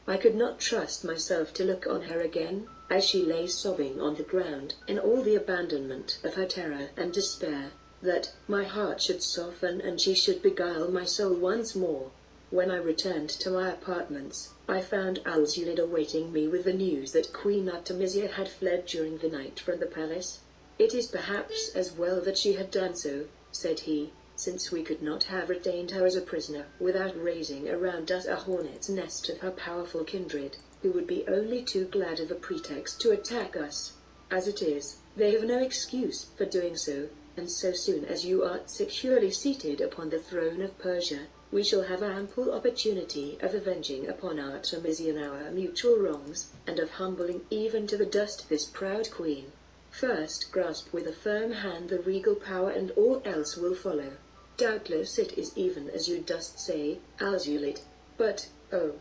I could not trust myself to look on her again, as she lay sobbing on the ground, in all the abandonment of her terror and despair, that my heart should soften and she should beguile my soul once more. When I returned to my apartments, I found Alzulid awaiting me with the news that Queen Artemisia had fled during the night from the palace. "It is perhaps as well that she had done so," said he, "since we could not have retained her as a prisoner without raising around us a hornet's nest of her powerful kindred, who would be only too glad of a pretext to attack us. As it is, they have no excuse for doing so, and so soon as you are securely seated upon the throne of Persia, we shall have ample opportunity of avenging upon Artemisia our mutual wrongs, and of humbling even to the dust this proud queen. First grasp with a firm hand the regal power, and all else will follow. Doubtless it is even as you dost say, Alzulid. But, oh,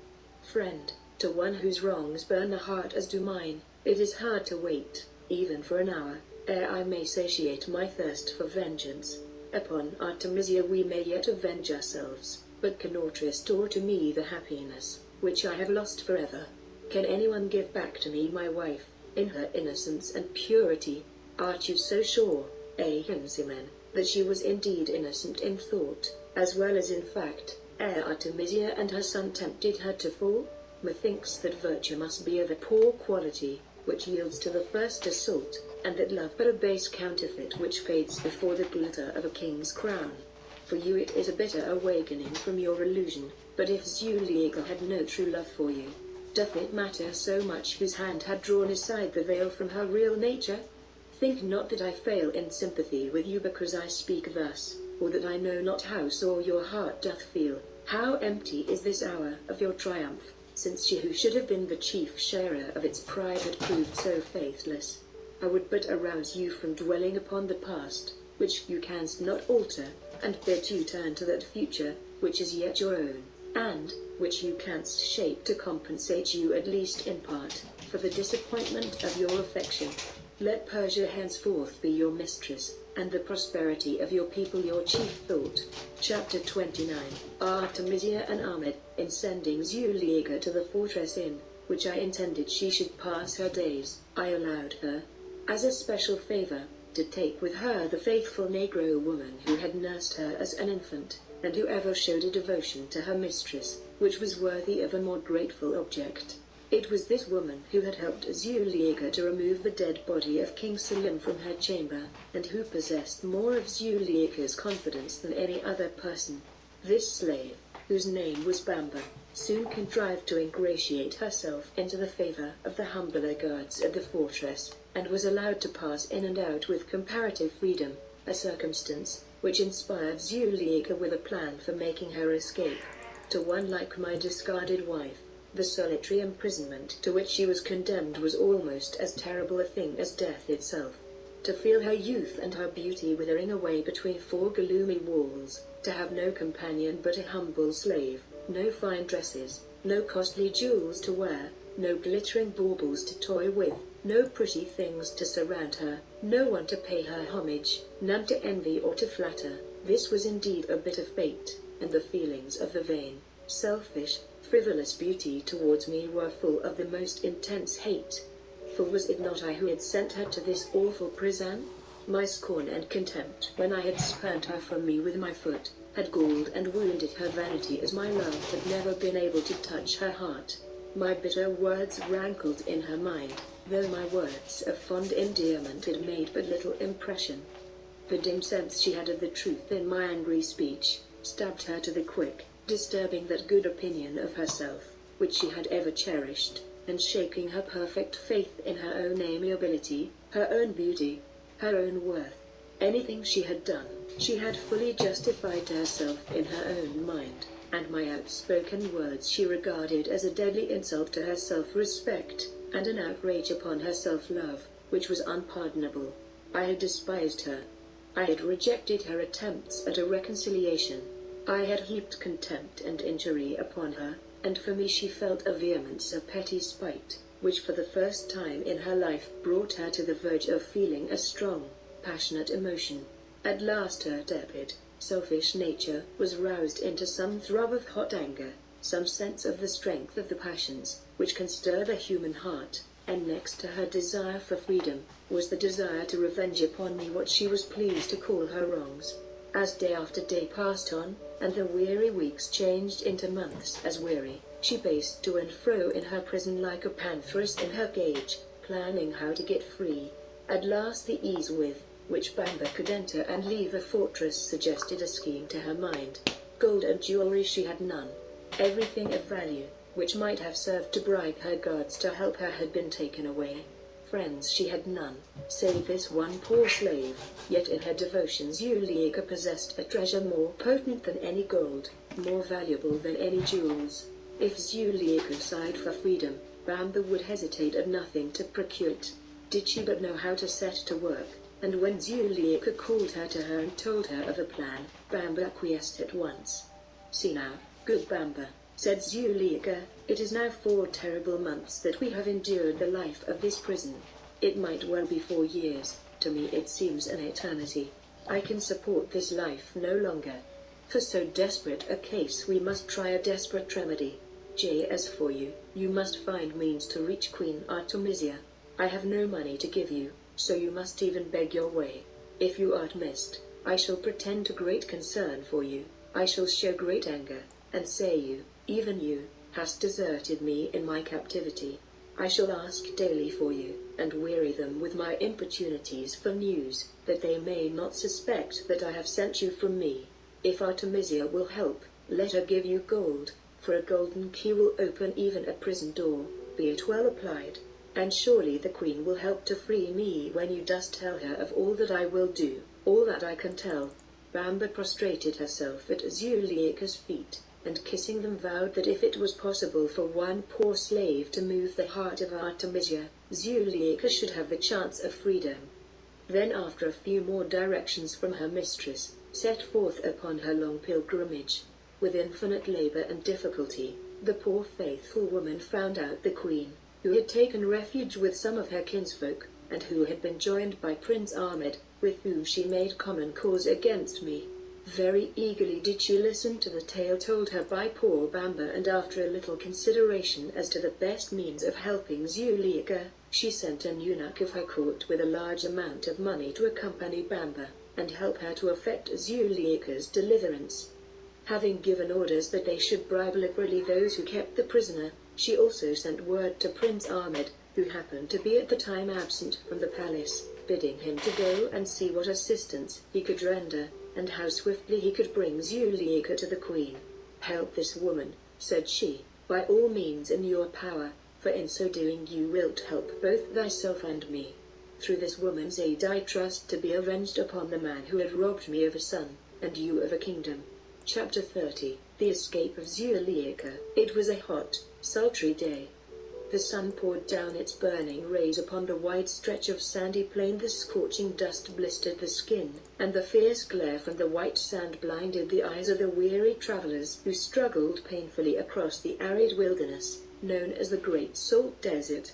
friend, to one whose wrongs burn the heart as do mine, it is hard to wait, even for an hour, ere I may satiate my thirst for vengeance. Upon Artemisia we may yet avenge ourselves, but cannot restore to me the happiness which I have lost forever. Can anyone give back to me my wife, in her innocence and purity? Art you so sure, Ahrinziman, that she was indeed innocent in thought, as well as in fact, ere Artemisia and her son tempted her to fall? Methinks that virtue must be of a poor quality, which yields to the first assault, and that love but a base counterfeit which fades before the glitter of a king's crown. For you it is a bitter awakening from your illusion, but if Zuleika had no true love for you, doth it matter so much whose hand had drawn aside the veil from her real nature? Think not that I fail in sympathy with you because I speak thus, or that I know not how sore your heart doth feel. How empty is this hour of your triumph, since she who should have been the chief sharer of its pride had proved so faithless. I would but arouse you from dwelling upon the past, which you canst not alter, and bid you turn to that future, which is yet your own, and which you canst shape to compensate you at least in part, for the disappointment of your affection. Let Persia henceforth be your mistress, and the prosperity of your people your chief thought. Chapter 29. Artemisia and Ahmed, in sending Zuleika to the fortress in which I intended she should pass her days, I allowed her, as a special favor, to take with her the faithful Negro woman who had nursed her as an infant, and who ever showed a devotion to her mistress, which was worthy of a more grateful object. It was this woman who had helped Zuleika to remove the dead body of King Selim from her chamber, and who possessed more of Zuleika's confidence than any other person. This slave, whose name was Bamba, soon contrived to ingratiate herself into the favor of the humbler guards at the fortress, and was allowed to pass in and out with comparative freedom, a circumstance which inspired Zuleika with a plan for making her escape. To one like my discarded wife, the solitary imprisonment to which she was condemned was almost as terrible a thing as death itself. To feel her youth and her beauty withering away between four gloomy walls, to have no companion but a humble slave, no fine dresses, no costly jewels to wear, no glittering baubles to toy with, no pretty things to surround her, no one to pay her homage, none to envy or to flatter. This was indeed a bitter fate, and the feelings of the vain, selfish, frivolous beauty towards me were full of the most intense hate. For was it not I who had sent her to this awful prison? My scorn and contempt, when I had spurned her from me with my foot, had galled and wounded her vanity as my love had never been able to touch her heart. My bitter words rankled in her mind, though my words of fond endearment had made but little impression. The dim sense she had of the truth in my angry speech stabbed her to the quick, disturbing that good opinion of herself which she had ever cherished, and shaking her perfect faith in her own amiability, her own beauty, her own worth. Anything she had done, she had fully justified to herself in her own mind, and my outspoken words she regarded as a deadly insult to her self-respect, and an outrage upon her self-love, which was unpardonable. I had despised her. I had rejected her attempts at a reconciliation. I had heaped contempt and injury upon her, and for me she felt a vehemence of petty spite, which for the first time in her life brought her to the verge of feeling a strong, passionate emotion. At last her tepid, selfish nature was roused into some throb of hot anger. some sense of the strength of the passions, which can stir the human heart, and next to her desire for freedom, was the desire to revenge upon me what she was pleased to call her wrongs. As day after day passed on, and the weary weeks changed into months as weary, she paced to and fro in her prison like a pantheress in her cage, planning how to get free. At last the ease with which Bamba could enter and leave a fortress suggested a scheme to her mind. Gold and jewelry she had none. Everything of value, which might have served to bribe her guards to help her, had been taken away. Friends she had none, save this one poor slave, yet in her devotion Zuleika possessed a treasure more potent than any gold, more valuable than any jewels. If Zuleika sighed for freedom, Bamba would hesitate at nothing to procure it, did she but know how to set to work. And when Zuleika called her to her and told her of a plan, Bamba acquiesced at once. "See now, good Bamba," said Zuleika, "it is now 4 terrible months that we have endured the life of this prison. It might well be 4 years, to me it seems an eternity. I can support this life no longer. For so desperate a case we must try a desperate remedy. As for you, you must find means to reach Queen Artemisia. I have no money to give you, so you must even beg your way. If you are missed, I shall pretend to great concern for you. I shall show great anger, and say you, even you, hast deserted me in my captivity. I shall ask daily for you, and weary them with my importunities for news, that they may not suspect that I have sent you from me. If Artemisia will help, let her give you gold, for a golden key will open even a prison door, be it well applied. And surely the queen will help to free me when you dost tell her of all that I will do, all that I can tell." Bamba prostrated herself at Zuleika's feet, and kissing them vowed that if it was possible for one poor slave to move the heart of Artemisia, Zuleika should have the chance of freedom. Then after a few more directions from her mistress, set forth upon her long pilgrimage. With infinite labor and difficulty, the poor faithful woman found out the queen, who had taken refuge with some of her kinsfolk, and who had been joined by Prince Ahmed, with whom she made common cause against me. Very eagerly did she listen to the tale told her by poor Bamba, and after a little consideration as to the best means of helping Zuleika, she sent an eunuch of her court with a large amount of money to accompany Bamba, and help her to effect Zuleika's deliverance. Having given orders that they should bribe liberally those who kept the prisoner, she also sent word to Prince Ahmed, who happened to be at the time absent from the palace, bidding him to go and see what assistance he could render, and how swiftly he could bring Zuleika to the queen. "Help this woman," said she, "by all means in your power, for in so doing you wilt help both thyself and me. Through this woman's aid I trust to be avenged upon the man who had robbed me of a son, and you of a kingdom." Chapter 30. The escape of Zuleika. It was a hot, sultry day. The sun poured down its burning rays upon the wide stretch of sandy plain. The scorching dust blistered the skin, and the fierce glare from the white sand blinded the eyes of the weary travelers who struggled painfully across the arid wilderness, known as the Great Salt Desert.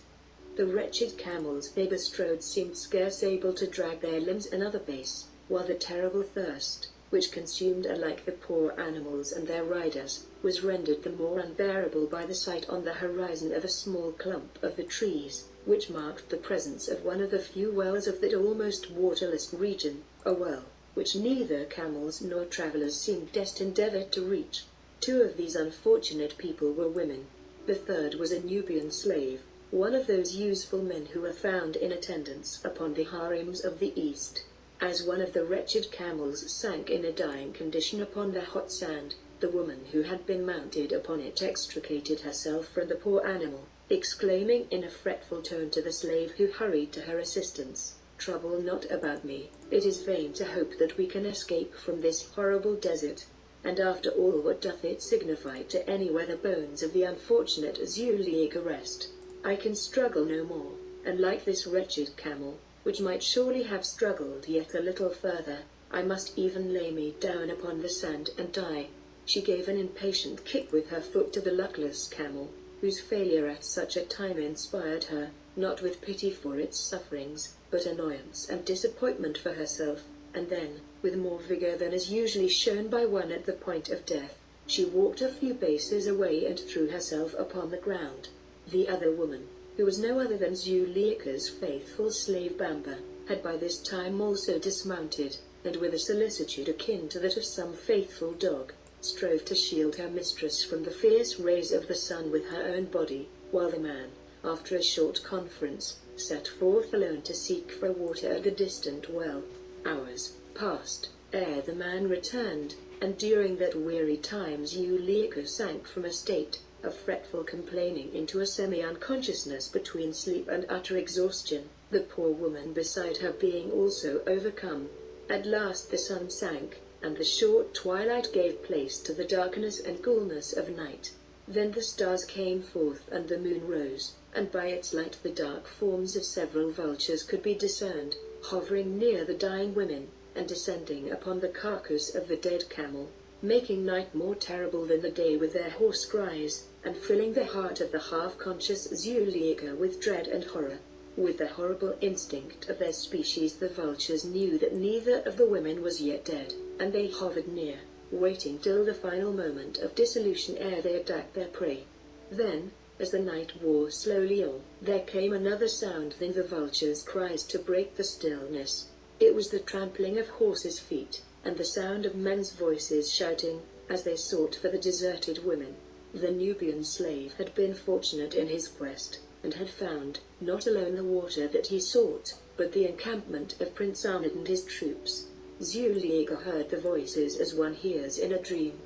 The wretched camels they bestrode seemed scarce able to drag their limbs another pace, while the terrible thirst, which consumed alike the poor animals and their riders, was rendered the more unbearable by the sight on the horizon of a small clump of the trees, which marked the presence of one of the few wells of that almost waterless region, a well which neither camels nor travelers seemed destined ever to reach. 2 of these unfortunate people were women. The third was a Nubian slave, one of those useful men who are found in attendance upon the harems of the East. As one of the wretched camels sank in a dying condition upon the hot sand, the woman who had been mounted upon it extricated herself from the poor animal, exclaiming in a fretful tone to the slave who hurried to her assistance, "Trouble not about me, it is vain to hope that we can escape from this horrible desert. And after all, what doth it signify to any where the bones of the unfortunate Zuleika rest? I can struggle no more, and like this wretched camel, which might surely have struggled yet a little further, I must even lay me down upon the sand and die." She gave an impatient kick with her foot to the luckless camel, whose failure at such a time inspired her, not with pity for its sufferings, but annoyance and disappointment for herself, and then, with more vigor than is usually shown by one at the point of death, She walked a few paces away and threw herself upon the ground. The other woman, who was no other than Zuleika's faithful slave Bamba, had by this time also dismounted, and with a solicitude akin to that of some faithful dog, strove to shield her mistress from the fierce rays of the sun with her own body, while the man, after a short conference, set forth alone to seek for water at the distant well. Hours passed ere the man returned, and during that weary time Zuleika sank from a state of fretful complaining into a semi-unconsciousness between sleep and utter exhaustion, the poor woman beside her being also overcome. At last the sun sank, and the short twilight gave place to the darkness and coolness of night. Then the stars came forth and the moon rose, and by its light the dark forms of several vultures could be discerned, hovering near the dying women, and descending upon the carcass of the dead camel, making night more terrible than the day with their hoarse cries, and filling the heart of the half-conscious Zuleika with dread and horror. With the horrible instinct of their species the vultures knew that neither of the women was yet dead, and they hovered near, waiting till the final moment of dissolution ere they attacked their prey. Then, as the night wore slowly on, there came another sound than the vultures' cries to break the stillness. It was the trampling of horses' feet, and the sound of men's voices shouting, as they sought for the deserted women. The Nubian slave had been fortunate in his quest, and had found, not alone the water that he sought, but the encampment of Prince Ahmed and his troops. Zuleika heard the voices as one hears in a dream.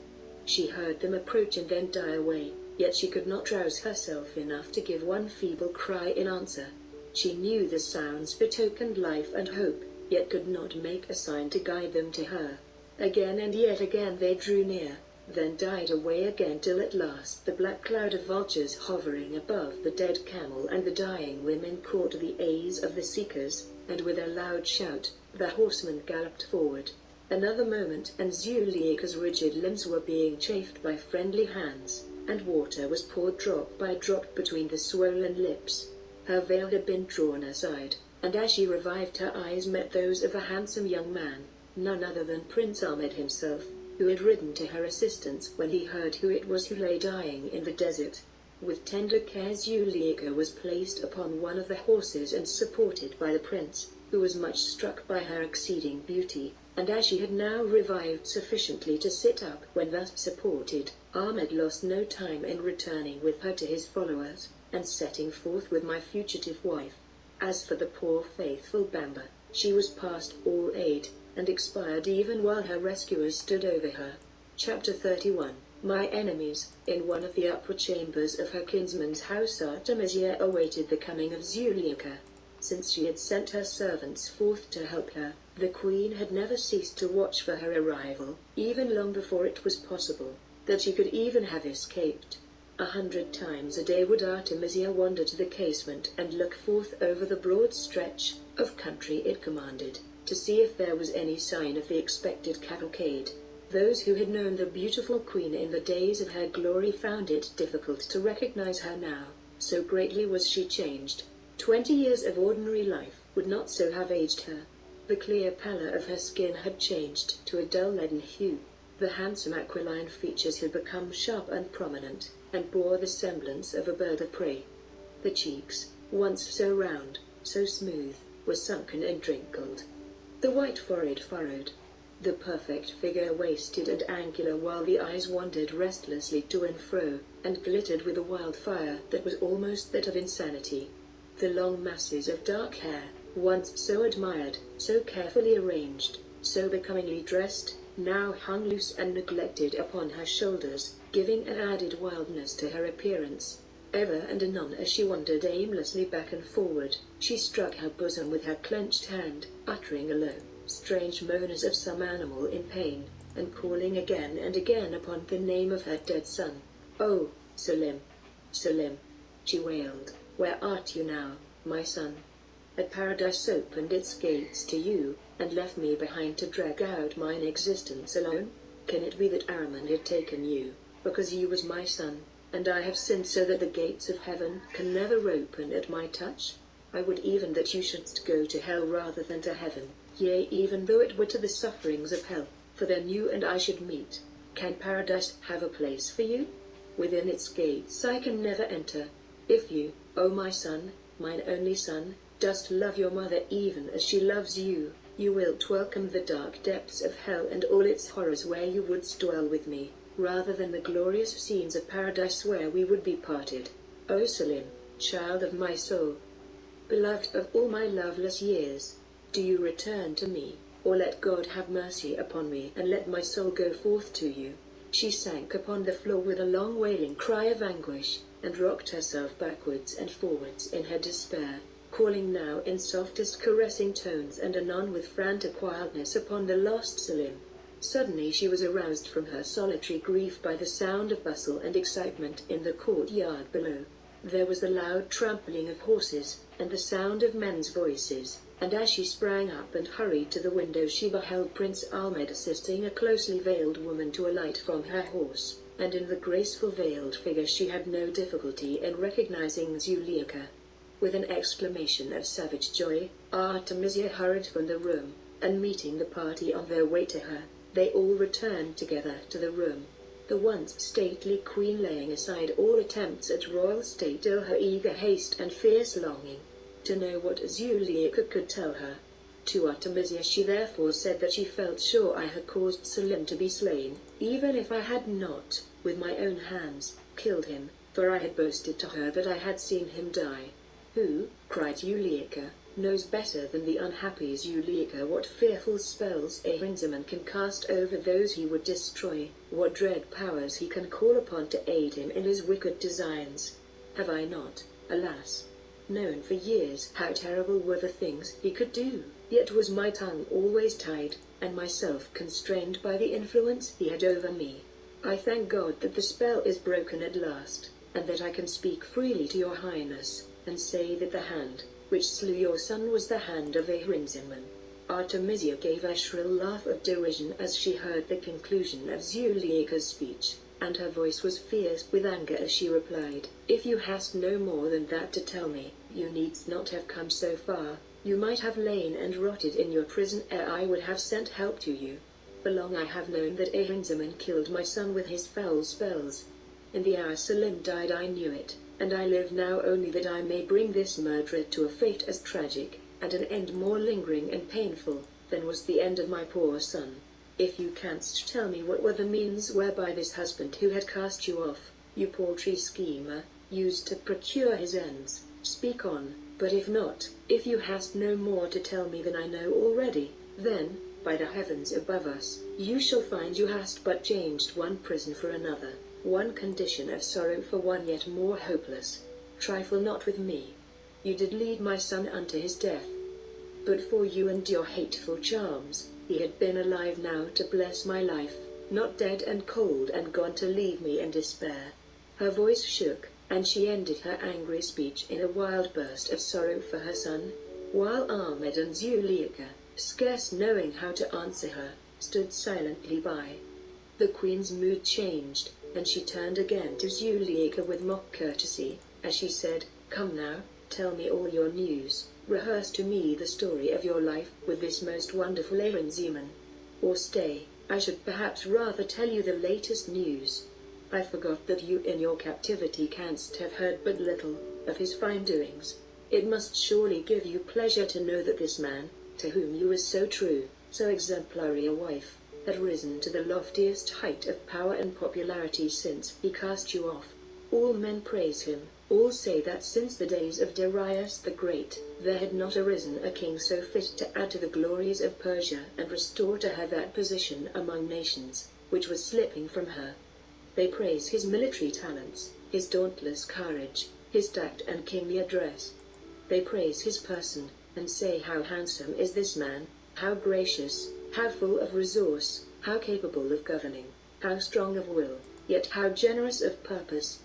She heard them approach and then die away, yet she could not rouse herself enough to give one feeble cry in answer. She knew the sounds betokened life and hope, yet could not make a sign to guide them to her. Again and yet again they drew near, then died away again till at last the black cloud of vultures hovering above the dead camel and the dying women caught the eyes of the seekers, and with a loud shout, the horsemen galloped forward. Another moment and Zuleika's rigid limbs were being chafed by friendly hands, and water was poured drop by drop between the swollen lips. Her veil had been drawn aside, and as she revived her eyes met those of a handsome young man, none other than Prince Ahmed himself, who had ridden to her assistance when he heard who it was who lay dying in the desert. With tender care Zuleika was placed upon one of the horses and supported by the prince, who was much struck by her exceeding beauty, and as she had now revived sufficiently to sit up when thus supported, Ahmed lost no time in returning with her to his followers, and setting forth with my fugitive wife. As for the poor faithful Bamba, she was past all aid, and expired even while her rescuers stood over her. Chapter 31. My enemies. In one of the upper chambers of her kinsman's house Artemisia awaited the coming of Zuleika. Since she had sent her servants forth to help her, the queen had never ceased to watch for her arrival, even long before it was possible that she could even have escaped. 100 times a day would Artemisia wander to the casement and look forth over the broad stretch of country it commanded, to see if there was any sign of the expected cavalcade. Those who had known the beautiful queen in the days of her glory found it difficult to recognize her now, so greatly was she changed. 20 years of ordinary life would not so have aged her. The clear pallor of her skin had changed to a dull leaden hue. The handsome aquiline features had become sharp and prominent, and bore the semblance of a bird of prey. The cheeks, once so round, so smooth, were sunken and wrinkled. The white forehead furrowed. The perfect figure wasted and angular, while the eyes wandered restlessly to and fro, and glittered with a wild fire that was almost that of insanity. The long masses of dark hair, once so admired, so carefully arranged, so becomingly dressed, now hung loose and neglected upon her shoulders, giving an added wildness to her appearance. Ever and anon as she wandered aimlessly back and forward, she struck her bosom with her clenched hand, uttering a low, strange moan as of some animal in pain, and calling again and again upon the name of her dead son. "Oh, Salim! Salim!" she wailed. "Where art you now, my son? Had paradise opened its gates to you, and left me behind to drag out mine existence alone? Can it be that Ahriman had taken you, because you was my son, and I have sinned so that the gates of heaven can never open at my touch? I would even that you shouldst go to hell rather than to heaven, yea, even though it were to the sufferings of hell, for then you and I should meet. Can paradise have a place for you? Within its gates I can never enter. If you, O my son, mine only son, dost love your mother even as she loves you, you wilt welcome the dark depths of hell and all its horrors where you wouldst dwell with me, rather than the glorious scenes of paradise where we would be parted. O Salim, child of my soul, beloved of all my loveless years, do you return to me, or let God have mercy upon me and let my soul go forth to you? She sank upon the floor with a long wailing cry of anguish, and rocked herself backwards and forwards in her despair, calling now in softest caressing tones and anon with frantic wildness upon the lost Salim. Suddenly she was aroused from her solitary grief by the sound of bustle and excitement in the courtyard below. There was the loud trampling of horses, and the sound of men's voices, and as she sprang up and hurried to the window she beheld Prince Ahmed assisting a closely veiled woman to alight from her horse, and in the graceful veiled figure she had no difficulty in recognizing Zuleika. With an exclamation of savage joy, Artemisia hurried from the room, and meeting the party on their way to her, they all returned together to the room. The once stately queen laying aside all attempts at royal state till her eager haste and fierce longing to know what Zuleika could tell her. To Artemisia she therefore said that she felt sure I had caused Salim to be slain, even if I had not, with my own hands, killed him, for I had boasted to her that I had seen him die. Who, cried Zuleika, knows better than the unhappy Zuleika what fearful spells Ahrinziman can cast over those he would destroy, what dread powers he can call upon to aid him in his wicked designs? Have I not, alas, known for years how terrible were the things he could do? Yet was my tongue always tied, and myself constrained by the influence he had over me. I thank God that the spell is broken at last, and that I can speak freely to your highness, and say that the hand which slew your son was the hand of Ahrinziman. Artemisia gave a shrill laugh of derision as she heard the conclusion of Zuleika's speech, and her voice was fierce with anger as she replied, If you hast no more than that to tell me, you needs not have come so far. You might have lain and rotted in your prison ere I would have sent help to you. For long I have known that Ahrinziman killed my son with his foul spells. In the hour Salim died I knew it, and I live now only that I may bring this murderer to a fate as tragic, and an end more lingering and painful, than was the end of my poor son. If you canst tell me what were the means whereby this husband who had cast you off, you paltry schemer, used to procure his ends, speak on, but if not, if you hast no more to tell me than I know already, then, by the heavens above us, you shall find you hast but changed one prison for another, one condition of sorrow for one yet more hopeless. Trifle not with me. You did lead my son unto his death. But for you and your hateful charms, he had been alive now to bless my life, not dead and cold and gone to leave me in despair. Her voice shook, and she ended her angry speech in a wild burst of sorrow for her son, while Ahmed and Zuleika, scarce knowing how to answer her, stood silently by. The queen's mood changed, and she turned again to Zuleika with mock courtesy, as she said, Come now, tell me all your news, rehearse to me the story of your life with this most wonderful Ahrinziman. Or stay, I should perhaps rather tell you the latest news. I forgot that you in your captivity canst have heard but little of his fine doings. It must surely give you pleasure to know that this man, to whom you were so true, so exemplary a wife, had risen to the loftiest height of power and popularity since he cast you off. All men praise him, all say that since the days of Darius the Great, there had not arisen a king so fit to add to the glories of Persia and restore to her that position among nations, which was slipping from her. They praise his military talents, his dauntless courage, his tact and kingly address. They praise his person, and say how handsome is this man, how gracious, how full of resource, how capable of governing, how strong of will, yet how generous of purpose.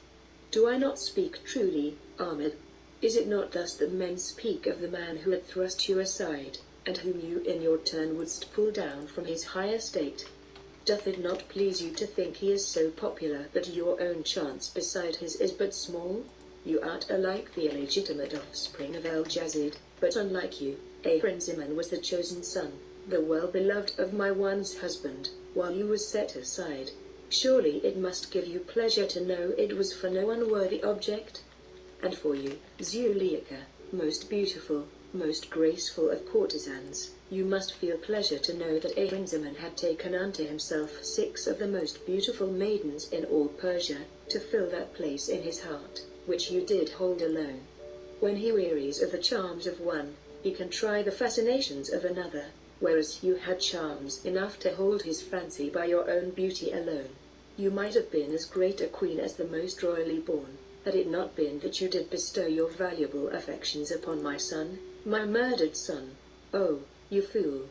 Do I not speak truly, Ahmed? Is it not thus that men speak of the man who had thrust you aside, and whom you in your turn wouldst pull down from his high estate? Doth it not please you to think he is so popular that your own chance beside his is but small? You art alike the illegitimate offspring of El-Jazid, but unlike you, Ahrinziman was the chosen son, the well-beloved of my once husband, while you were set aside. Surely it must give you pleasure to know it was for no unworthy object. And for you, Zuleika, most beautiful, most graceful of courtesans, you must feel pleasure to know that Ahrinziman had taken unto himself 6 of the most beautiful maidens in all Persia, to fill that place in his heart, which you did hold alone. When he wearies of the charms of one, he can try the fascinations of another, whereas you had charms enough to hold his fancy by your own beauty alone. You might have been as great a queen as the most royally born, had it not been that you did bestow your valuable affections upon my son, my murdered son. Oh, you fool!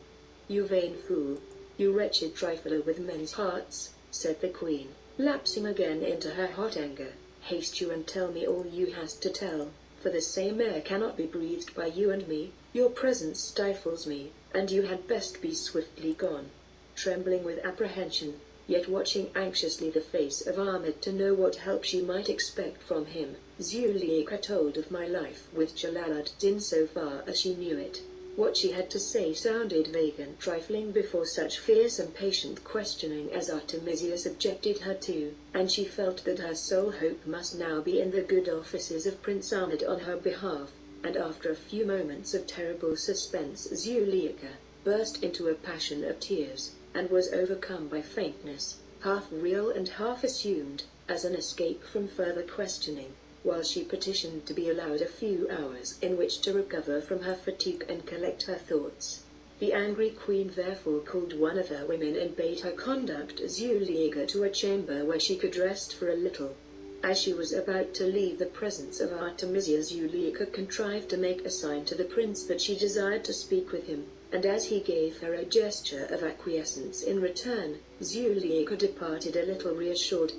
You vain fool! You wretched trifler with men's hearts, said the queen, lapsing again into her hot anger. Haste you and tell me all you hast to tell, for the same air cannot be breathed by you and me. Your presence stifles me, and you had best be swiftly gone. Trembling with apprehension, yet watching anxiously the face of Ahmed to know what help she might expect from him, Zuleika told of my life with Jalal-ad-Din so far as she knew it. What she had to say sounded vague and trifling before such fierce and patient questioning as Artemisia subjected her to, and she felt that her sole hope must now be in the good offices of Prince Ahmed on her behalf, and after a few moments of terrible suspense Zuleika burst into a passion of tears, and was overcome by faintness, half real and half assumed, as an escape from further questioning, while she petitioned to be allowed a few hours in which to recover from her fatigue and collect her thoughts. The angry queen therefore called one of her women and bade her conduct Zuleika to a chamber where she could rest for a little. As she was about to leave the presence of Artemisia, Zuleika contrived to make a sign to the prince that she desired to speak with him, and as he gave her a gesture of acquiescence in return, Zuleika departed a little reassured.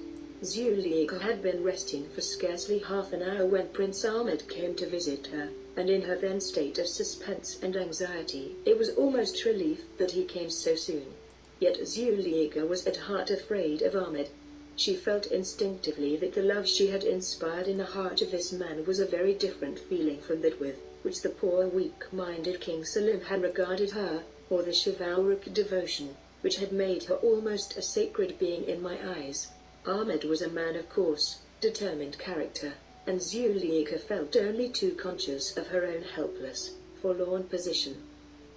Zuleika had been resting for scarcely half an hour when Prince Ahmed came to visit her, and in her then state of suspense and anxiety, it was almost relief that he came so soon. Yet Zuleika was at heart afraid of Ahmed. She felt instinctively that the love she had inspired in the heart of this man was a very different feeling from that with which the poor weak-minded King Selim had regarded her, or the chivalric devotion which had made her almost a sacred being in my eyes. Ahmed was a man of coarse, determined character, and Zuleika felt only too conscious of her own helpless, forlorn position.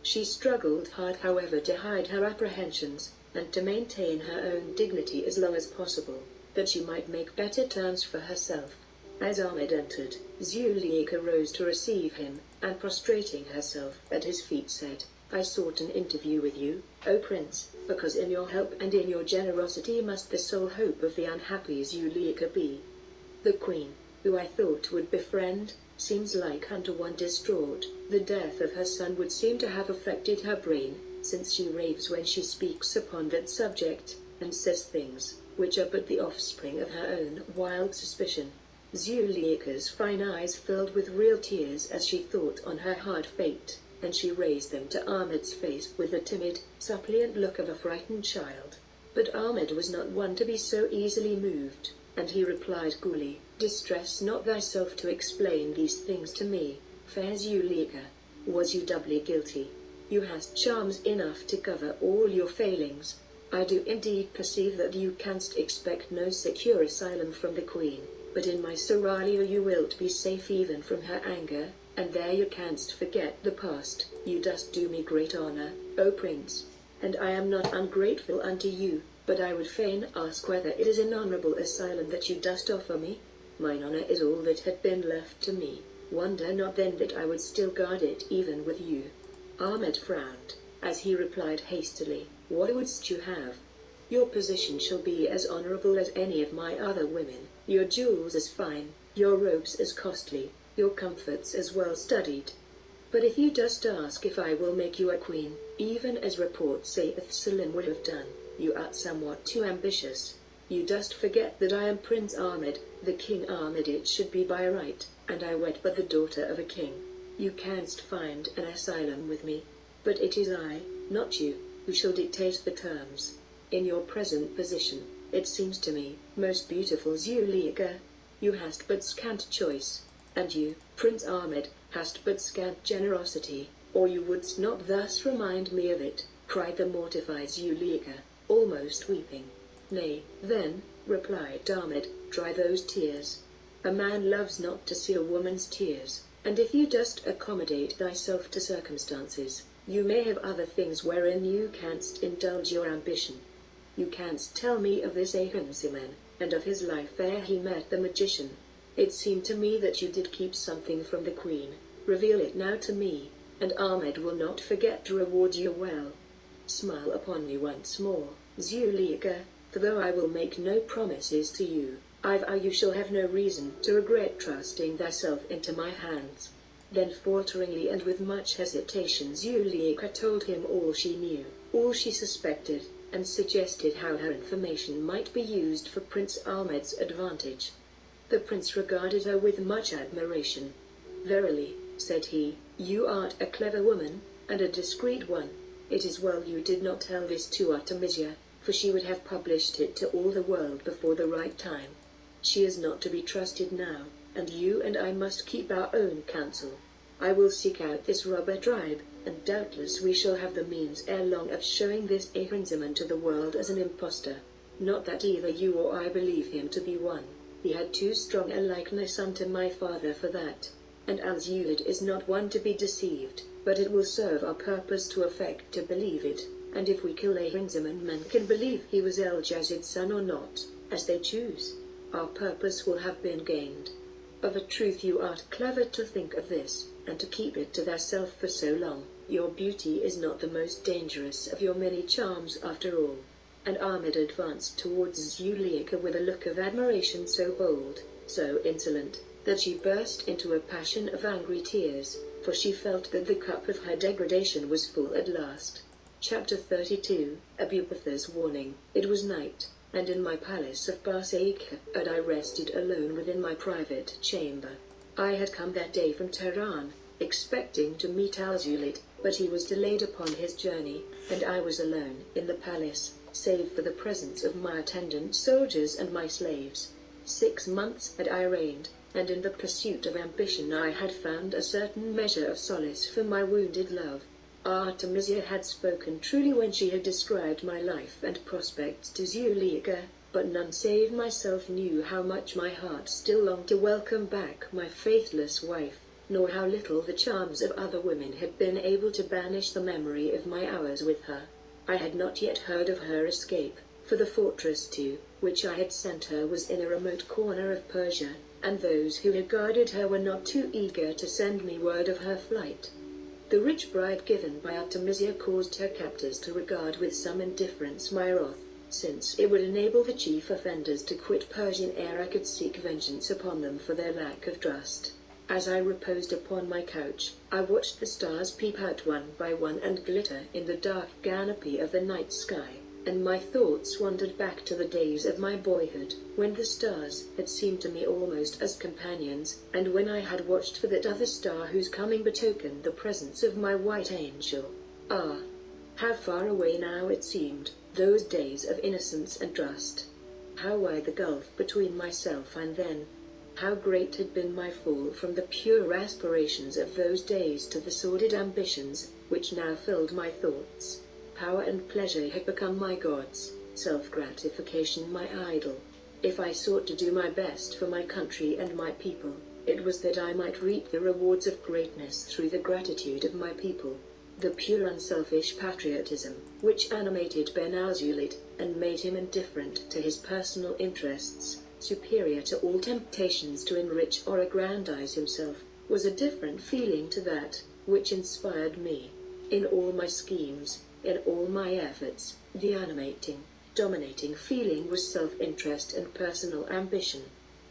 She struggled hard, however, to hide her apprehensions, and to maintain her own dignity as long as possible, that she might make better terms for herself. As Ahmed entered, Zuleika rose to receive him, and prostrating herself at his feet said, I sought an interview with you, O Prince, because in your help and in your generosity must the sole hope of the unhappy Zuleika be. The queen, who I thought would befriend, seems like unto one distraught. The death of her son would seem to have affected her brain, since she raves when she speaks upon that subject, and says things which are but the offspring of her own wild suspicion. Zuleika's fine eyes filled with real tears as she thought on her hard fate, and she raised them to Ahmed's face with the timid, suppliant look of a frightened child. But Ahmed was not one to be so easily moved, and he replied coolly, Distress not thyself to explain these things to me, fair Zuleika. Was you doubly guilty? You hast charms enough to cover all your failings. I do indeed perceive that you canst expect no secure asylum from the queen, but in my seraglio you wilt be safe even from her anger, and there you canst forget the past. You dost do me great honor, O Prince, and I am not ungrateful unto you, but I would fain ask whether it is an honorable asylum that you dost offer me. Mine honor is all that had been left to me. Wonder not then that I would still guard it even with you. Ahmed frowned, as he replied hastily, What wouldst you have? Your position shall be as honorable as any of my other women, your jewels as fine, your robes as costly, your comforts as well studied. But if you dost ask if I will make you a queen, even as report saith Selim would have done, you art somewhat too ambitious. You dost forget that I am Prince Ahmed, the King Ahmed it should be by right, and I wed but the daughter of a king. You canst find an asylum with me, but it is I, not you, who shall dictate the terms. In your present position, it seems to me, most beautiful Zuleika, you hast but scant choice, and you, Prince Ahmed, hast but scant generosity, or you wouldst not thus remind me of it, cried the mortified Zuleika, almost weeping. "Nay, then," replied Ahmed, "dry those tears. A man loves not to see a woman's tears, and if you dost accommodate thyself to circumstances, you may have other things wherein you canst indulge your ambition. You canst tell me of this Ahrinziman, and of his life ere he met the magician. It seemed to me that you did keep something from the queen. Reveal it now to me, and Ahmed will not forget to reward you well. Smile upon me once more, Zuleika, for though I will make no promises to you, I vow you shall have no reason to regret trusting thyself into my hands." Then falteringly and with much hesitation Zuleika told him all she knew, all she suspected, and suggested how her information might be used for Prince Ahmed's advantage. The prince regarded her with much admiration. "Verily," said he, "you art a clever woman, and a discreet one. It is well you did not tell this to Artemisia, for she would have published it to all the world before the right time. She is not to be trusted now, and you and I must keep our own counsel. I will seek out this robber tribe, and doubtless we shall have the means ere long of showing this Ahrinziman to the world as an impostor. Not that either you or I believe him to be one. He had too strong a likeness unto my father for that. And Al-Zulid is not one to be deceived, but it will serve our purpose to affect to believe it, and if we kill Ahrinziman, men can believe he was El-Jazid's son or not, as they choose. Our purpose will have been gained. Of a truth you art clever to think of this, and to keep it to thyself for so long. Your beauty is not the most dangerous of your many charms after all." And Ahmed advanced towards Zuleika with a look of admiration so bold, so insolent, that she burst into a passion of angry tears, for she felt that the cup of her degradation was full at last. Chapter 32, Abubakhar's warning. It was night, and in my palace of Barsaikh, and I rested alone within my private chamber. I had come that day from Tehran, expecting to meet Al-Zulid, but he was delayed upon his journey, and I was alone in the palace, save for the presence of my attendant soldiers and my slaves. 6 months had I reigned, and in the pursuit of ambition I had found a certain measure of solace for my wounded love. Artemisia had spoken truly when she had described my life and prospects to Zuleika, but none save myself knew how much my heart still longed to welcome back my faithless wife, nor how little the charms of other women had been able to banish the memory of my hours with her. I had not yet heard of her escape, for the fortress to which I had sent her was in a remote corner of Persia, and those who had guarded her were not too eager to send me word of her flight. The rich bribe given by Artemisia caused her captors to regard with some indifference my wrath, since it would enable the chief offenders to quit Persia ere I could seek vengeance upon them for their lack of trust. As I reposed upon my couch, I watched the stars peep out one by one and glitter in the dark canopy of the night sky, and my thoughts wandered back to the days of my boyhood, when the stars had seemed to me almost as companions, and when I had watched for that other star whose coming betokened the presence of my white angel. Ah, how far away now it seemed, those days of innocence and trust! How wide the gulf between myself and then! How great had been my fall from the pure aspirations of those days to the sordid ambitions which now filled my thoughts! Power and pleasure had become my gods, self-gratification my idol. If I sought to do my best for my country and my people, it was that I might reap the rewards of greatness through the gratitude of my people. The pure unselfish patriotism, which animated Ben Al-Zulid, and made him indifferent to his personal interests, superior to all temptations to enrich or aggrandize himself, was a different feeling to that which inspired me. In all my schemes, in all my efforts, the animating, dominating feeling was self-interest and personal ambition.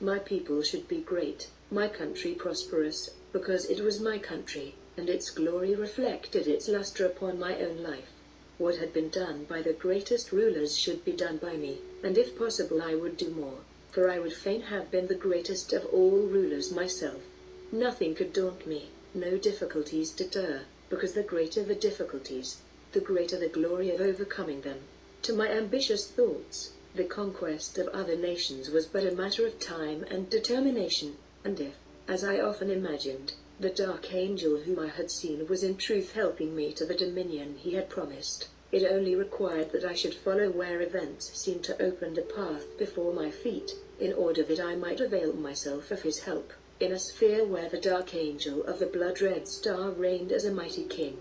My people should be great, my country prosperous, because it was my country, and its glory reflected its luster upon my own life. What had been done by the greatest rulers should be done by me, and if possible I would do more, for I would fain have been the greatest of all rulers myself. Nothing could daunt me, no difficulties deter, because the greater the difficulties, the greater the glory of overcoming them. To my ambitious thoughts, the conquest of other nations was but a matter of time and determination, and if, as I often imagined, the dark angel whom I had seen was in truth helping me to the dominion he had promised, It only required that I should follow where events seemed to open the path before my feet, in order that I might avail myself of his help, in a sphere where the dark angel of the blood-red star reigned as a mighty king.